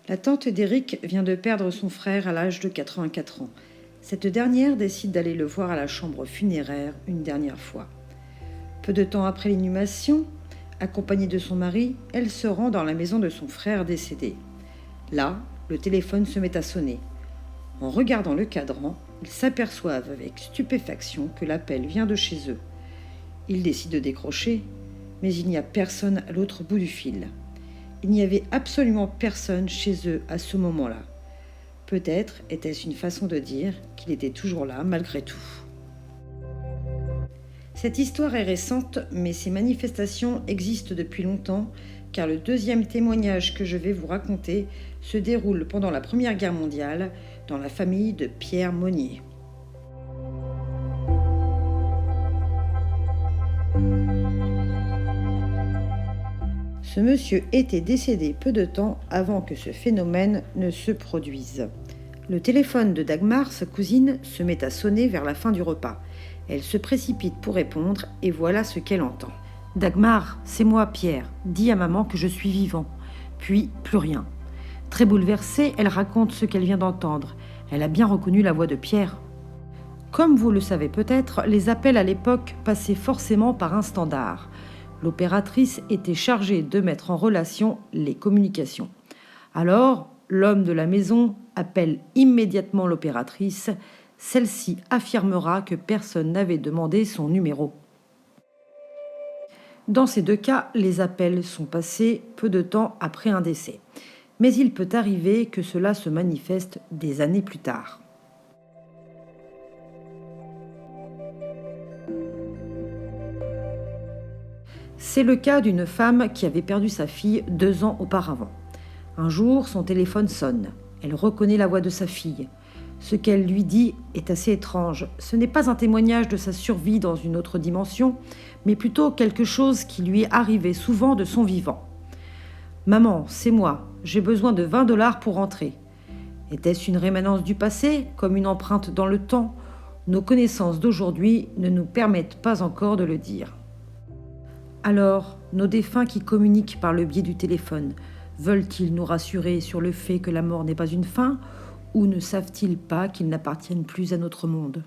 La tante d'Éric vient de perdre son frère à l'âge de 84 ans. Cette dernière décide d'aller le voir à la chambre funéraire une dernière fois. Peu de temps après l'inhumation, accompagnée de son mari, elle se rend dans la maison de son frère décédé. Là, le téléphone se met à sonner. En regardant le cadran, ils s'aperçoivent avec stupéfaction que l'appel vient de chez eux. Ils décident de décrocher, mais il n'y a personne à l'autre bout du fil. Il n'y avait absolument personne chez eux à ce moment-là. Peut-être était-ce une façon de dire qu'il était toujours là malgré tout. Cette histoire est récente, mais ces manifestations existent depuis longtemps, car le deuxième témoignage que je vais vous raconter se déroule pendant la Première Guerre mondiale dans la famille de Pierre Monnier. Ce monsieur était décédé peu de temps avant que ce phénomène ne se produise. Le téléphone de Dagmar, sa cousine, se met à sonner vers la fin du repas. Elle se précipite pour répondre et voilà ce qu'elle entend. « Dagmar, c'est moi, Pierre. Dis à maman que je suis vivant. » Puis, plus rien. Très bouleversée, elle raconte ce qu'elle vient d'entendre. Elle a bien reconnu la voix de Pierre. Comme vous le savez peut-être, les appels à l'époque passaient forcément par un standard. L'opératrice était chargée de mettre en relation les communications. Alors, l'homme de la maison appelle immédiatement l'opératrice. Celle-ci affirmera que personne n'avait demandé son numéro. Dans ces deux cas, les appels sont passés peu de temps après un décès. Mais il peut arriver que cela se manifeste des années plus tard. C'est le cas d'une femme qui avait perdu sa fille 2 ans auparavant. Un jour, son téléphone sonne. Elle reconnaît la voix de sa fille. Ce qu'elle lui dit est assez étrange. Ce n'est pas un témoignage de sa survie dans une autre dimension, mais plutôt quelque chose qui lui est arrivé souvent de son vivant. « Maman, c'est moi. J'ai besoin de 20 $ pour rentrer. » Était-ce une rémanence du passé, comme une empreinte dans le temps ? Nos connaissances d'aujourd'hui ne nous permettent pas encore de le dire. Alors, nos défunts qui communiquent par le biais du téléphone, veulent-ils nous rassurer sur le fait que la mort n'est pas une fin, ou ne savent-ils pas qu'ils n'appartiennent plus à notre monde ?